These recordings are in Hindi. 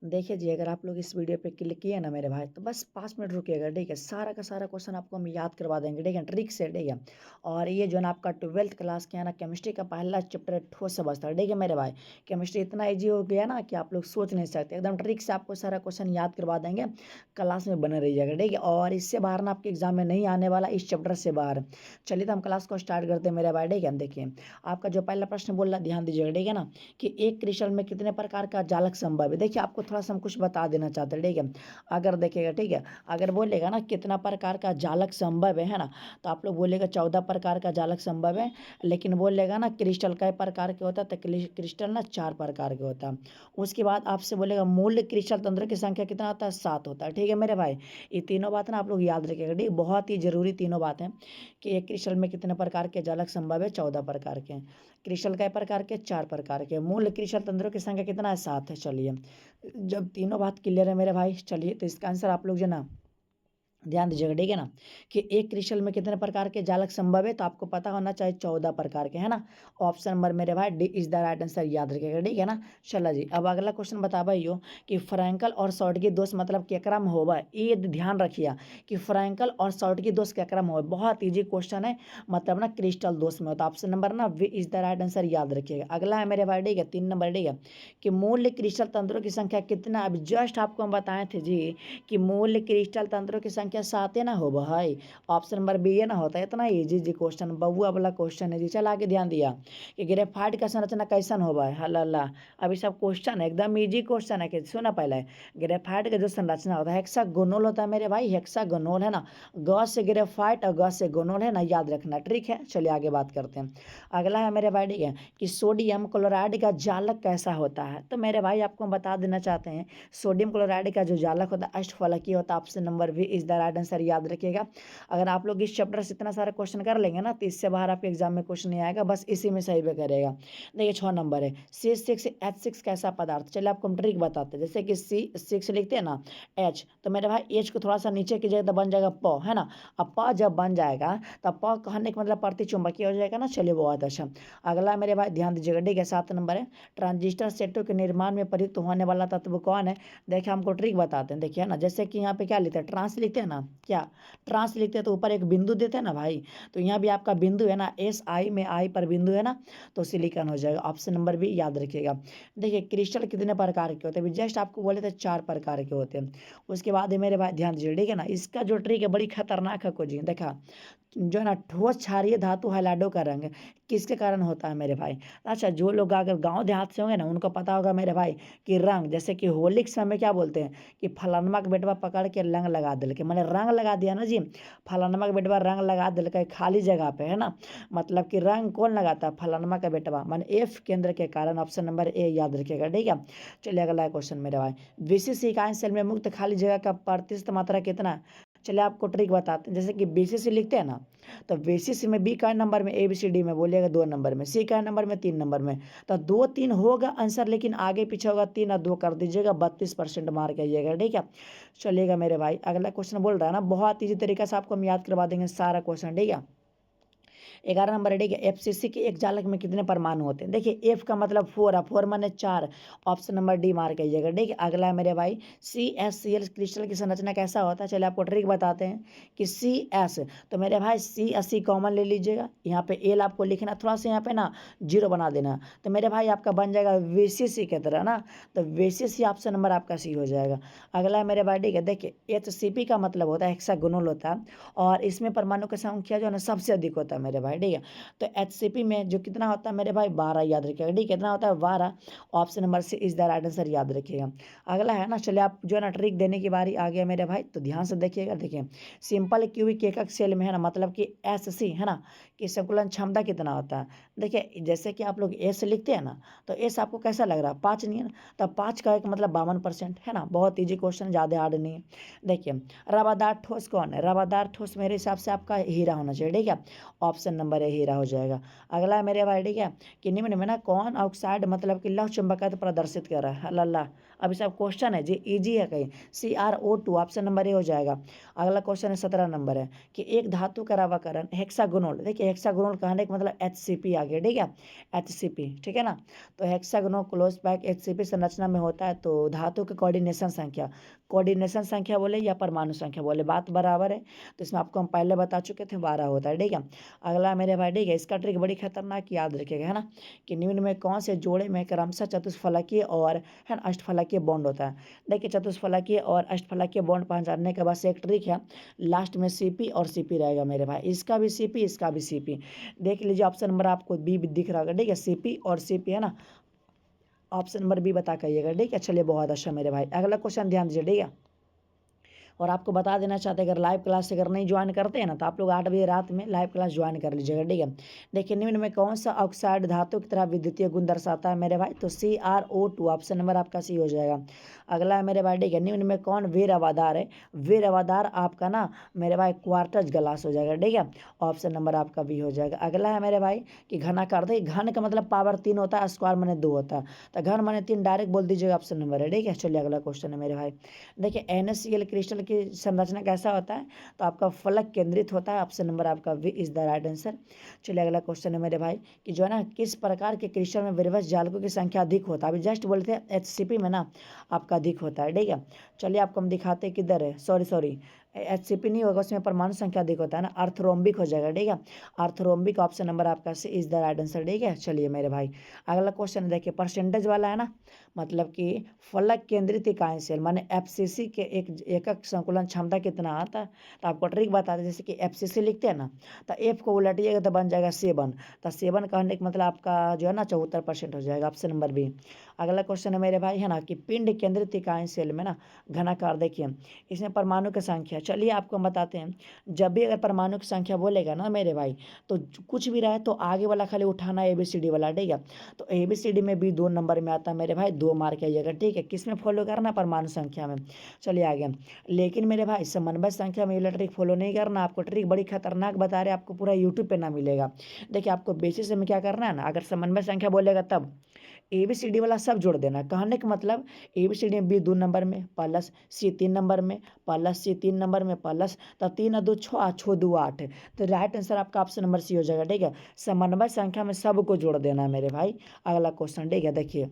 देखिए जी, अगर आप लोग इस वीडियो पे क्लिक किए ना मेरे भाई, तो बस 5 मिनट रुकिएगा, ठीक है? सारा का सारा क्वेश्चन आपको हम याद करवा देंगे, ठीक है? ट्रिक से, ठीक है? और ये जो है ना आपका 12th क्लास के है ना केमिस्ट्री का पहला चैप्टर है ठोस अवस्था, ठीक है मेरे भाई? केमिस्ट्री इतना ईज़ी हो गया ना कि आप लोग सोच नहीं सकते, एकदम ट्रिक से आपको सारा क्वेश्चन याद करवा देंगे, क्लास में बने रहिएगा, ठीक है? और इससे बाहर ना आपके एग्ज़ाम में नहीं आने वाला इस चैप्टर से बाहर। चलिए तो हम क्लास को स्टार्ट करते हैं मेरे भाई, ठीक है? देखिए, आपका जो पहला प्रश्न बोल रहा है ध्यान दीजिएगा, ठीक है ना? कि एक क्रिस्टल में कितने प्रकार का जालक संभव है। देखिए आपको थोड़ा-सा हम कुछ बता देना चाहते हैं, ठीक है? अगर देखिएगा, ठीक है? अगर बोलेगा ना कितना प्रकार का जालक संभव है ना? तो आप लोग बोलिएगा 14 प्रकार का जालक संभव है, लेकिन बोलेगा ना क्रिस्टल कई प्रकार के होता है, तो क्रिस्टल ना 4 प्रकार के होता है। उसके बाद आपसे बोलेगा मूल क्रिस्टल तंत्रों की संख्या कितना होता है? 7 होता है, ठीक है मेरे भाई? ये तीनों बात ना आप लोग याद रखिएगा, ठीक है? बहुत ही ज़रूरी तीनों बातें कि एक क्रिस्टल में कितने प्रकार के जालक संभव है? 14 प्रकार के। क्रिस्टल कई प्रकार के? 4 प्रकार के। मूल क्रिस्टल तंत्रों की संख्या कितना है? 7 है। चलिए, जब तीनों बात क्लियर है मेरे भाई, चलिए तो इसका आंसर आप लोग जो है ना ध्यान दीजिएगा, ठीक है ना? कि एक क्रिस्टल में कितने प्रकार के जालक संभव है, तो आपको पता होना चाहिए 14 प्रकार के, है ना? ऑप्शन नंबर मेरे भाई D is the right answer, याद रखिएगा, ठीक है ना? चलो जी, अब अगला क्वेश्चन बताइयो कि फ्रैंकल और शॉर्टकी दोष मतलब केकरा में होवे? ये ध्यान रखिए कि फ्रैंकल और शॉर्टकी दोष केकरा में होवे। बहुत ईजी क्वेश्चन है, मतलब ना क्रिस्टल दोष में होता है। ऑप्शन नंबर ना B is the right answer, याद रखिएगा। अगला है मेरे भाई, ठीक है? 3 नंबर, ठीक है? कि मूल क्रिस्टल तंत्रों की संख्या कितना? अभी जस्ट आपको हम बताए थे जी कि मूल क्रिस्टल तंत्रों की संख्या 7 ना हो भाई। ऑप्शन नंबर बी है ना होता है। इतना इजी जी क्वेश्चन, बउआ वाला क्वेश्चन है जी। चल आगे ध्यान दिया कि ग्रेफाइट का संरचना कैसन होबा है? हल्ला, अभी सब क्वेश्चन है, एकदम इजी क्वेश्चन है कि सुना पहले। ग्रेफाइट का जो संरचना होता है हेक्सागोनल होता है मेरे भाई, हेक्सागोनल है ना? ग से ग्रेफाइट और ग से गोनल है ना, याद रखना, ट्रिक है। चलिए आगे बात करते हैं। अगला है मेरे भाई, ठीक है? कि सोडियम क्लोराइड का जालक कैसा होता है? तो मेरे भाई आपको हम बता देना चाहते हैं, सोडियम क्लोराइड का जो जालक होता है अष्टफलकीय होता है। Option number B is the right answer, याद रखिएगा। अगर आप लोग इस चैप्टर से इतना सारा क्वेश्चन कर लेंगे ना, तो इससे बाहर आपके एग्जाम में क्वेश्चन नहीं आएगा, बस इसी में सही भी करेगा। देखिए 6 नंबर है, C6H6 कैसा पदार्थ? चलिए आपको हम ट्रिक बताते हैं। जैसे कि C6 लिखते हैं ना, H, तो मेरे भाई H को थोड़ा सा नीचे कीजिएगा तो बन जाएगा प, है ना? अब प जब बन जाएगा तब प कहने का मतलब प्रतिचुंबकीय हो जाएगा ना। चलिए बहुत अच्छा। अगला मेरे भाई ध्यान दीजिएगा, ठीक है? 7 नंबर है, ट्रांजिस्टर सेटों के निर्माण में प्रयुक्त होने वाला तत्व कौन है? देखिए हमको ट्रिक बताते हैं, देखिए ना, जैसे कि यहाँ पे क्या लिखते हैं, ट्रांस लिखते हैं ना, क्या ट्रांस लिखते हैं तो ऊपर एक बिंदु देते हैं ना भाई, तो यहाँ भी आपका बिंदु है ना, एस आई में आई पर बिंदु है ना, तो सिलिकॉन हो जाएगा। ऑप्शन नंबर भी याद रखिएगा। देखिए क्रिस्टल कितने प्रकार के होते हैं? जस्ट आपको बोले थे 4 प्रकार के होते हैं। उसके बाद है मेरे भाई ध्यान दीजिए, ठीक है ना? इसका जो ट्रिक है बड़ी खतरनाक है को जी। देखा जो है ना, ठोस क्षारीय धातु हैलाइडो का रंग किसके कारण होता है मेरे भाई? अच्छा, जो लोग अगर गांव देहात से होंगे ना, उनको पता होगा मेरे भाई कि रंग, जैसे कि होली के समय क्या बोलते हैं कि फलानमा के बेटवा पकड़ के रंग लगा दिलके, मैंने रंग लगा दिया ना जी, फलानमा के बेटवा रंग लगा दिलके खाली जगह पे, है ना? मतलब कि रंग कौन लगाता है? फलानमा का बेटवा, माने एफ केंद्र के कारण। ऑप्शन नंबर ए याद रखिएगा, ठीक है? चलिए अगला क्वेश्चन मेरे भाई, विशिष्ट इकाई सेल में मुक्त खाली जगह का प्रतिशत मात्रा कितना है? चलिए आपको ट्रिक बताते हैं। जैसे कि बीसीसी लिखते हैं ना, तो बीसीसी में बी का नंबर में, ए बी सी डी में बोलिएगा 2 नंबर में, सी का नंबर में 3 नंबर में, तो 2 3 होगा आंसर, लेकिन आगे पीछे होगा 3 और 2 कर दीजिएगा, 32% मार्क आइएगा, ठीक है? चलिएगा मेरे भाई, अगला क्वेश्चन बोल रहा है ना, बहुत ईजी तरीके से आपको हम याद करवा देंगे सारा क्वेश्चन, ठीक है? 11 नंबर है, ठीक है? एफसीसी के एक जालक में कितने परमाणु होते हैं? देखिए एफ का मतलब 4 है, 4 माने 4। ऑप्शन नंबर डी मार्क कीजिएगा, ठीक है? अगला है मेरे भाई, CSCl क्रिस्टल की संरचना कैसा होता है? चलिए आपको ट्रिक बताते हैं कि CS, तो मेरे भाई C80 कॉमन ले लीजिएगा, यहाँ पे एल आपको लिखना, थोड़ा सा यहाँ पे ना जीरो बना देना, तो मेरे भाई आपका बन जाएगा VCC की तरह ना, तो VCC ऑप्शन नंबर आपका सी हो जाएगा। अगला है मेरे भाई, ठीक है? देखिए HCP का मतलब होता है हेक्सागोनल होता है, और इसमें परमाणु की संख्या जो है ना सबसे अधिक होता है मेरे भाई, ठीक है? तो HCP में जो कितना होता है मेरे भाई, 12 याद रखिएगा, ठीक है? कितना होता है? 12। Option number C is the right answer, याद रखिएगा। अगला है ना, चलिए आप जो है ना ट्रिक देने की बारी आ गया मेरे भाई, तो ध्यान से देखिएगा। देखिए सिंपल क्यूबिक एकक सेल में है ना, मतलब कि SC है ना, कि संकुलन क्षमता कितना होता है? देखिए जैसे कि आप लोग एस लिखते हैं ना, तो एस आपको कैसा लग रहा है? 5 नहीं है ना, तो 5 का एक मतलब 52%, है ना? बहुत ईजी क्वेश्चन, ज़्यादा हार्ड नहीं है। देखिए रवादार ठोस कौन है? रवादार ठोस मेरे हिसाब से आपका हीरा होना चाहिए, ठीक है? ऑप्शन नंबर है हीरा हो जाएगा। अगला है मेरे भाई ठीक है कि निम्न में ना कौन ऑक्साइड मतलब कि लौह चुंबकत्व प्रदर्शित कर रहा है। अल्लाह, अभी सब क्वेश्चन है जी, इजी है कहीं। CrO2 ऑप्शन नंबर ए हो जाएगा। अगला क्वेश्चन है 17 नंबर है कि एक धातु का रवाकरण हेक्सागोनल, देखिए हेक्सागोनल कहने का मतलब HCP आ गया, ठीक है, HCP, ठीक है ना। तो हेक्सागोनल क्लोज पैक HCP संरचना में होता है। तो धातु की कोऑर्डिनेशन संख्या बोले या परमाणु संख्या बोले, बात बराबर है। तो इसमें आपको हम पहले बता चुके थे 12 होता है, ठीक है। अगला मेरे भाई ठीक है, इसका ट्रिक बड़ी खतरनाक याद रखिएगा, है ना, कि निम्न में कौन से जोड़े में क्रमशः चतुष्फलकीय और है ना अष्टफलकीय बॉन्ड होता है। देखिए चतुष्फलकीय और अष्टफलकीय बॉन्ड पहचानने के बस एक ट्रिक है, लास्ट में CP और CP रहेगा मेरे भाई, इसका भी CP इसका भी CP। देख लीजिए ऑप्शन नंबर आपको बी दिख रहा होगा, ठीक है, CP और CP है ना। ऑप्शन नंबर बी बता करिएगा, ठीक है। चलिए बहुत अच्छा मेरे भाई, अगला क्वेश्चन ध्यान दीजिए, ठीक है। और आपको बता देना चाहते हैं अगर लाइव क्लास अगर नहीं ज्वाइन करते हैं ना तो आप लोग 8 बजे रात में लाइव क्लास ज्वाइन कर लीजिएगा, ठीक है। देखिए निम्न में कौन सा ऑक्साइड धातु की तरह विद्युतीय गुण दर्शाता है मेरे भाई, तो CrO2 ऑप्शन नंबर आपका सी हो जाएगा। अगला है मेरे भाई ठीक है, निम्न में कौन वीर अवादार है, वीर अवादार आपका ना मेरे भाई क्वार्टज ग्लास हो जाएगा, ठीक है, ऑप्शन नंबर आपका बी हो जाएगा। अगला है मेरे भाई कि घनाकार, देखिए घन का मतलब पावर 3 होता है, स्क्वायर माने 2 होता है, तो घन माने 3 डायरेक्ट बोल दीजिएगा, ऑप्शन नंबर है, ठीक है। चलिए अगला क्वेश्चन है मेरे भाई, देखिए NaCl क्रिस्टल की संरचना कैसा होता है, तो आपका फलक केंद्रित होता है, ऑप्शन नंबर आपका B is the right answer. चलिए अगला क्वेश्चन है मेरे भाई कि जो है ना किस प्रकार के क्रिस्टल में विरवस जालकों की संख्या अधिक होता है, अभी जस्ट बोलते हैं HCP में ना आपका अधिक होता है, ठीक है। चलिए आपको हम दिखाते हैं किधर है, सॉरी HCP नहीं होगा, उसमें परमाणु संख्या अधिक होता है ना, आर्थरोम्बिक हो जाएगा, ठीक है, आर्थरोम्बिक ऑप्शन नंबर आपका सी इज द राइट आंसर, ठीक है। चलिए मेरे भाई अगला क्वेश्चन देखिए, परसेंटेज वाला है ना, मतलब कि फलक केंद्रित इकाई सेल माने FCC के एक एकक संकुलन क्षमता कितना आता है, तो आपको ट्रिक बता दें, जैसे कि FCC लिखते हैं ना, तो F को उलटिएगा तो बन जाएगा 7, तो 7 कहने का मतलब आपका जो है ना 74% हो जाएगा, ऑप्शन नंबर बी। अगला क्वेश्चन है मेरे भाई है ना कि पिंड केंद्रित इकाई सेल में ना घनाकार, देखिए इसमें परमाणु की संख्या, चलिए आपको हम बताते हैं, जब भी अगर परमाणु की संख्या बोलेगा ना मेरे भाई तो कुछ भी रहे तो आगे वाला खाली उठाना ABCD वाला, ठीक है। तो ABCD में भी 2 नंबर में आता है मेरे भाई, 2 मार्क आइएगा, ठीक है। किस में फॉलो करना, परमाणु संख्या में। चलिए आगे, लेकिन मेरे भाई समन्वय संख्या में ये ट्रिक फॉलो नहीं करना, आपको ट्रिक बड़ी खतरनाक बता रहे, आपको पूरा यूट्यूब पे ना मिलेगा। देखिए आपको बेसिस में क्या करना है ना, अगर समन्वय संख्या बोलेगा तब ABCD वाला सब जोड़ देना, कहने का मतलब ABCD में B 2 नंबर में प्लस C 3 नंबर में प्लस C 3 नंबर में प्लस, तो 3 और 2 6 6 2 8, तो राइट आंसर आपका ऑप्शन नंबर C हो जाएगा, ठीक है। समन्वय संख्या में सबको जोड़ देना है मेरे भाई। अगला क्वेश्चन, ठीक है, देखिए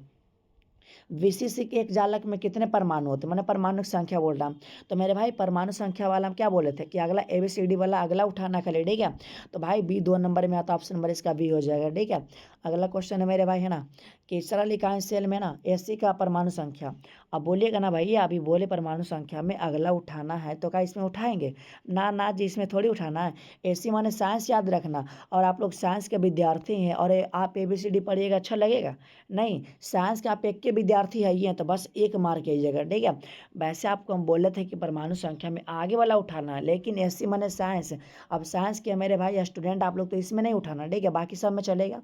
VCC के एक जालक में कितने परमाणु होते हैं, मैंने परमाणु की संख्या बोल रहा हूँ, तो मेरे भाई परमाणु संख्या वाला हम क्या बोले थे कि अगला ABCD वाला अगला उठाना खाली, ठीक है। तो भाई B 2 नंबर में आता, ऑप्शन नंबर इसका B हो जाएगा, ठीक है। अगला क्वेश्चन है मेरे भाई है ना कि सरल इकाई सेल में ना AC का परमाणु संख्या, अब बोलिएगा ना भैया अभी बोले परमाणु संख्या में अगला उठाना है तो क्या इसमें उठाएंगे, ना ना जी इसमें थोड़ी उठाना है। AC माने साइंस याद रखना, और आप लोग साइंस के विद्यार्थी हैं और आप ABCD पढ़िएगा, अच्छा लगेगा नहीं, साइंस के आप एक के विद्यार्थी है ही हैं तो बस 1 मार्क कीजिएगा, ठीक है। वैसे आपको हम बोले थे कि परमाणु संख्या में आगे वाला उठाना है, लेकिन SC माने साइंस, अब साइंस के मेरे भाई स्टूडेंट आप लोग तो इसमें नहीं उठाना, ठीक है, बाकी सब में चलेगा।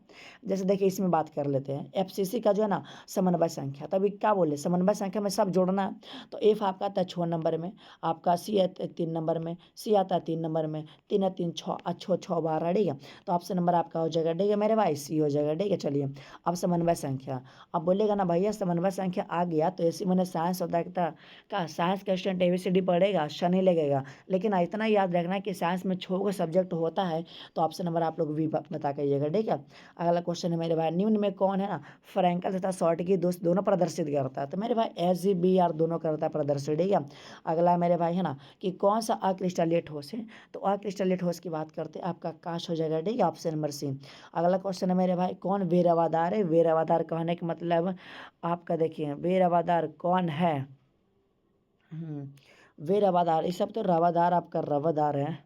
जैसे देखिए इसमें बात कर लेते हैं FCC का जो है ना समन्वय संख्या, तभी क्या बोले समन्वय संख्या में सब जोड़ना है, तो F आपका आता है 6 नंबर में, आपका C आता है 3 नंबर में, C आता है 3 नंबर में, 3 और 3 6 6 6 12, ठीक है। तो ऑप्शन नंबर आपका हो जाएगा, ठीक है मेरे भाई, C हो जाएगा, ठीक है। चलिए अब समन्वय संख्या, अब बोलेगा ना भैया समन्वय संख्या आ गया तो ऐसे मैंने साइंस होता है का साइंस का स्टूडेंट ABCD पढ़ेगा, अच्छा नहीं लगेगा, लेकिन इतना याद रखना कि साइंस में 6 को सब्जेक्ट होता है, तो ऑप्शन नंबर आप लोग भी बता करिएगा, ठीक है। अगला क्वेश्चन है मेरे भाई, निम्न में कौन है ना फ्रैंकल तथा शॉर्टकी दोनों प्रदर्शित करता है, तो मेरे भाई SGBR दोनों करता है प्रदर्शित, ठीक है। अगला मेरे भाई है ना कि कौन सा अक्रिस्टलीय ठोस है, तो अक्रिस्टलीय ठोस की बात करते हैं आपका काश हो जाएगा, ठीक है, ऑप्शन नंबर C। अगला क्वेश्चन है मेरे भाई, कौन वीर अवादार है, वीर अवादार कहने का मतलब आपका देखिए वीर अवादार कौन है, वीर अवादार, ये सब तो रवादार आपका रवादार है,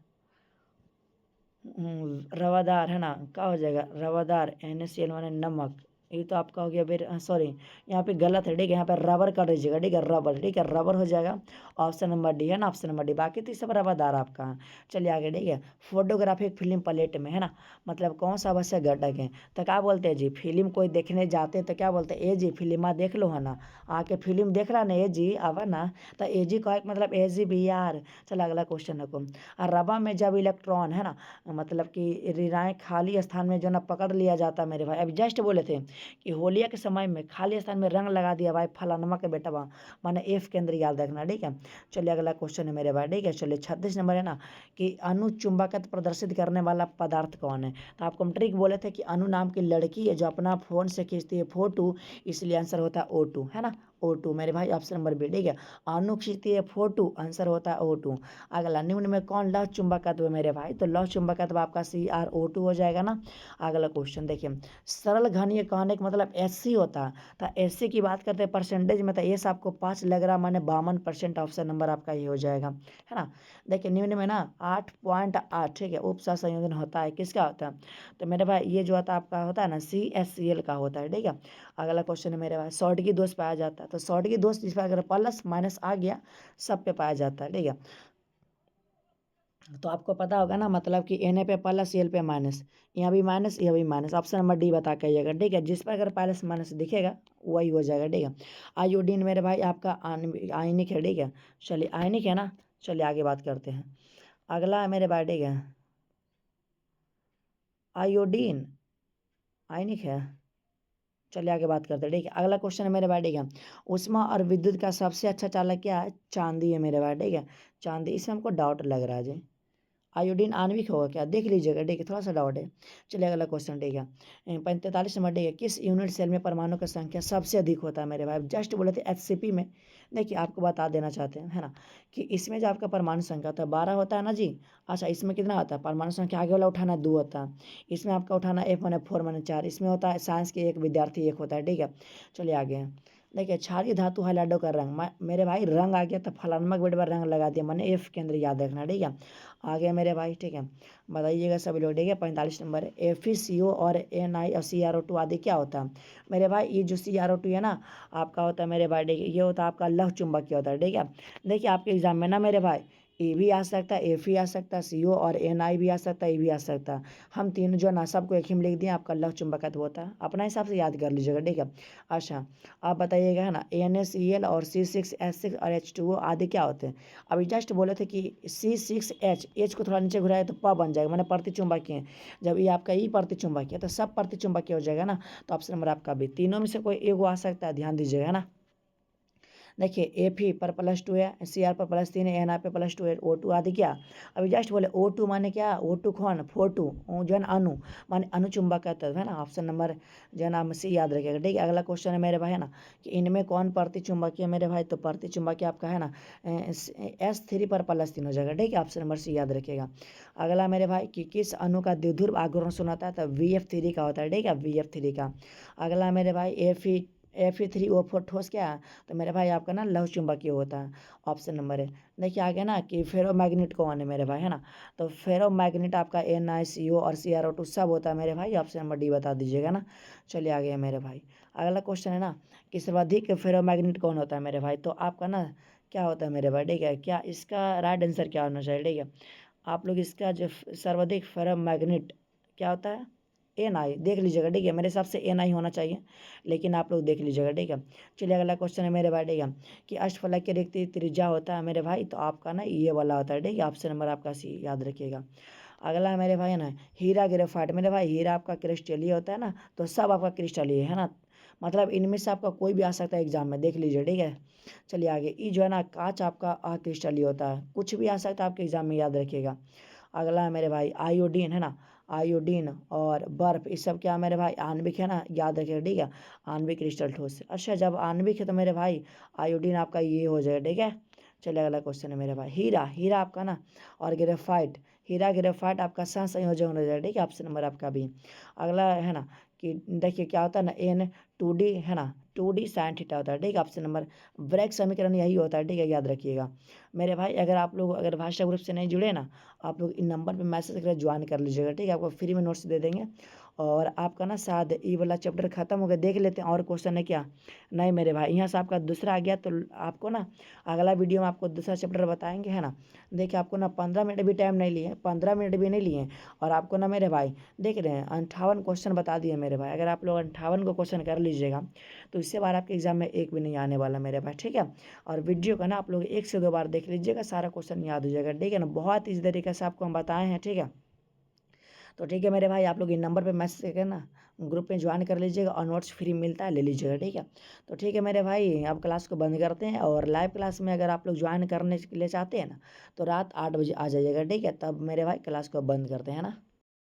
रवादार है ना, क्या हो जाएगा रवादार NaCl माने नमक, ये तो आपका हो गया फिर, सॉरी यहाँ पे गलत है, ठीक है, यहाँ पे रबर कर दीजिएगा, ठीक है, रबर, ठीक है, रबर हो जाएगा। ऑप्शन नंबर डी है ना, ऑप्शन नंबर डी, बाकी तो सब रबरदार आपका है। चलिए आगे, ठीक है। फोटोग्राफी फिल्म प्लेट में, है ना, मतलब कौन सा आवश्यक घटक है, तो क्या बोलते हैं जी, फिल्म कोई देखने जाते हैं तो क्या बोलते हैं, ए जी फिल्म देख लो, है ना, आके फिल्म देख रहा ना ए जी आवा ना, तो ए जी का मतलब ए जी बी आर। चलो अगला क्वेश्चन है को, रबा में जब इलेक्ट्रॉन, है ना, मतलब कि ऋणाएं खाली स्थान में जो ना पकड़ लिया जाता है मेरे भाई, अभी जस्ट बोले थे कि होलिया के समय में खाली स्थान में रंग लगा दिया भाई फलानमा के बेटा वहाँ, माने एफ के अंदर याद रखना, ठीक है। चलिए अगला क्वेश्चन है मेरे भाई, ठीक है। चलिए 36 नंबर है ना, कि अणुचुंबकत्व प्रदर्शित करने वाला पदार्थ कौन है, तो आपको हम ट्रिक बोले थे कि अनु नाम की लड़की है जो अपना फोन से खींचती है फोटो, इसलिए आंसर होता है O2, है ना, O2 मेरे भाई, ऑप्शन नंबर बी, ठीक है। अनु खींचती है फोटो, आंसर होता है O2। अगला, निम्न में कौन लौह चुंबकत्व है मेरे भाई, तो लौह चुंबकत्व आपका CrO2 हो जाएगा ना। अगला क्वेश्चन देखिए, सरल घनीय कहने का मतलब SC होता है, तो SC की बात करते हैं परसेंटेज में, तो एस आपको 5 लग रहा, माने 52%, ऑप्शन नंबर आपका ये हो जाएगा, है ना। देखिए निम्न में ना 8.8, ठीक है, उपसह संयोजन होता है, किसका होता है, तो मेरे भाई ये जो होता है आपका होता है ना CHCl का होता है, ठीक है। अगला क्वेश्चन है मेरे भाई, सॉल्ट की दोष पाया जाता है, तो सॉल्ट की दोष जिस पर अगर प्लस माइनस आ गया सब पे पाया जाता है, ठीक है। तो आपको पता होगा ना, मतलब कि Na पे प्लस Cl पे माइनस, यहाँ भी माइनस यहाँ भी माइनस, ऑप्शन नंबर डी बता कहिएगा, ठीक है, जिस पर अगर प्लस माइनस दिखेगा वही हो जाएगा, ठीक है। आयोडीन मेरे भाई आपका आयनिक है, ठीक है। चलिए आयनिक है ना, चलिए आगे बात करते हैं। अगला है मेरे भाई, ठीक है, आयोडीन आयनिक है। चलिए आगे बात करते हैं, ठीक है। अगला क्वेश्चन है मेरे भाई, ठीक है, ऊष्मा और विद्युत का सबसे अच्छा चालक क्या है, चांदी है मेरे भाई, ठीक है, चांदी, इसमें हमको डाउट लग रहा है जी, आयोडीन आणविक होगा क्या, देख लीजिएगा, ठीक है, थोड़ा सा डाउट है। चलिए अगला क्वेश्चन, ठीक है, 45 नंबर, ठीक है, किस यूनिट सेल में परमाणु की संख्या सबसे अधिक होता है मेरे भाई, जस्ट बोले थे HCP में। देखिए आपको बता देना चाहते हैं, है ना, कि इसमें जो आपका परमाणु संख्या होता है 12 होता है ना जी। अच्छा इसमें कितना होता है, परमाणु संख्या आगे वाला उठाना 2 होता है, इसमें आपका उठाना F1F4 4, इसमें होता है साइंस के एक विद्यार्थी एक होता है, ठीक है। चलिए आगे हैं। देखिए क्षारीय धातु हाइलाइडो का रंग, मेरे भाई रंग आ गया तो फलानमक बेट पर रंग लगा दिया, मैंने F के अंदर याद रखना, ठीक है। आ गया मेरे भाई, ठीक है, बताइएगा सभी लोग, ठीक है। 45 नंबर, FeCO और Na और CrO2 आदि क्या होता है मेरे भाई, ये जो CrO2 है ना आपका होता है मेरे भाई, ठीक है, ये होता है आपका लौह चुंबकीय होता है, ठीक है। देखिए आपके एग्जाम में ना मेरे भाई ए भी आ सकता है, Fe आ सकता है, CO और Na भी आ सकता है, ए भी आ सकता है, हम तीनों जो ना सबको एक ही में लिख दिए, आपका लौह चुंबकत्व होता है, अपना हिसाब से याद कर लीजिएगा, ठीक है। अच्छा आप बताइएगा, है ना, NaCl और C6H6 और H2O आदि क्या होते हैं, अभी जस्ट बोले थे कि C6H को थोड़ा नीचे घुराए तो प बन जाएगा, मैंने प्रतिचुंबकीय है, जब ये आपका ई प्रतिचुंबकीय है तो सब प्रतिचुंबकीय हो जाएगा ना, तो ऑप्शन नंबर आपका भी, तीनों में से कोई एगो आ सकता है, ध्यान दीजिएगा, है ना। देखिए Fe पर +2 है, Cr पर +3 है, Na पे +2 है, O2 आदि क्या, अभी जस्ट बोले O2 माने क्या, O2 कौन, फोटो, जो है ना अणु, माने अणुचुंबक का तत्व, है ना, ऑप्शन नंबर जो है ना C याद रखिएगा, ठीक है। अगला क्वेश्चन है मेरे भाई, है ना, कि इनमें कौन प्रतिचुंबकीय मेरे भाई, तो प्रतिचुंबकीय आपका है ना S3 पर +3 हो जाएगा, ठीक है, ऑप्शन नंबर C याद रखिएगा। अगला मेरे भाई कि किस अणु का द्विध्रुव आघूर्ण शून्य होता है, तो VF3 का होता है, ठीक है, VF3 का। अगला मेरे भाई Fe3O4 ठोस क्या है, तो मेरे भाई आपका ना लौह चुंबकीय होता है, ऑप्शन नंबर है। देखिए आगे ना कि फेरोमैग्नेट कौन है मेरे भाई, है ना, तो फेरोमैग्नेट आपका NiCO और CrO2 सब होता है मेरे भाई, ऑप्शन नंबर डी बता दीजिएगा ना। चलिए आगे है मेरे भाई, अगला क्वेश्चन है ना कि सर्वाधिक फेरोमैग्नेट कौन होता है मेरे भाई, तो आपका ना क्या होता है मेरे भाई, ठीक है, क्या इसका राइट आंसर क्या होना चाहिए, ठीक है, आप लोग इसका जो सर्वाधिक फेरोमैग्नेट क्या होता है, Ni देख लीजिएगा, ठीक है, मेरे हिसाब से Ni होना चाहिए, लेकिन आप लोग देख लीजिएगा, ठीक है। चलिए अगला क्वेश्चन है मेरे भाई, ठीक है, कि अष्टफलक के रिक्त त्रिज्या होता है मेरे भाई, तो आपका ना ये वाला होता है, ठीक है, ऑप्शन नंबर आपका C याद रखिएगा। अगला है मेरे भाई, है ना, हीरा ग्रेफाइट, मेरे भाई हीरा आपका क्रिस्टलीय होता है ना, तो सब आपका क्रिस्टलीय है ना, मतलब इनमें से आपका कोई भी आ सकता है एग्जाम में, देख लीजिए, ठीक है। चलिए आगे, ई जो है ना कांच आपका अक्रिस्टलीय होता है, कुछ भी आ सकता है आपके एग्जाम में, याद रखिएगा। अगला है मेरे भाई आयोडीन, है ना, आयोडीन और बर्फ, इस सब क्या मेरे भाई आणविक है ना, याद रखिएगा, ठीक है, आणविक क्रिस्टल ठोस। अच्छा जब आणविक है तो मेरे भाई आयोडीन आपका ये हो जाएगा, ठीक है। चलिए अगला क्वेश्चन है मेरे भाई, हीरा, हीरा आपका ना और ग्रेफाइट, हीरा ग्रेफाइट आपका सह संयोजन हो जाएगा, ठीक है, ऑप्शन नंबर आपका भी। अगला है ना कि देखिए क्या होता है ना, N2D है ना, 2D साइन थीटा होता है, ठीक है, ऑप्शन नंबर। ब्रैग समीकरण यही होता है, ठीक है, याद रखिएगा मेरे भाई। अगर आप लोग अगर भाषा ग्रुप से नहीं जुड़े ना, आप लोग इन नंबर पे मैसेज करके ज्वाइन कर लीजिएगा, ठीक है, आपको फ्री में नोट्स दे देंगे। और आपका ना शायद ये वाला चैप्टर ख़त्म हो गया, देख लेते हैं और क्वेश्चन है क्या। नहीं मेरे भाई, यहाँ से आपका दूसरा आ गया, तो आपको ना अगला वीडियो में आपको दूसरा चैप्टर बताएंगे, है ना। देखिए आपको ना 15 मिनट भी टाइम नहीं लिए, 15 मिनट भी नहीं लिए, और आपको ना मेरे भाई देख रहे हैं 58 क्वेश्चन बता दिए मेरे भाई। अगर आप लोग 58 को क्वेश्चन कर लीजिएगा तो इससे बार आपके एग्जाम में एक भी नहीं आने वाला मेरे भाई, ठीक है। और वीडियो का ना आप लोग 1 से 2 बार देख लीजिएगा, सारा क्वेश्चन याद हो जाएगा, ठीक है ना। बहुत इसी तरीके से आपको हम बताए हैं, ठीक है। तो ठीक है मेरे भाई, आप लोग इन नंबर पे मैसेज करके ना ग्रुप में ज्वाइन कर लीजिएगा, और नोट्स फ्री मिलता है, ले लीजिएगा, ठीक है। तो ठीक है मेरे भाई, अब क्लास को बंद करते हैं, और लाइव क्लास में अगर आप लोग ज्वाइन करने के लिए चाहते हैं ना तो रात 8 बजे आ जाइएगा, ठीक है। तब मेरे भाई क्लास को बंद करते हैं ना।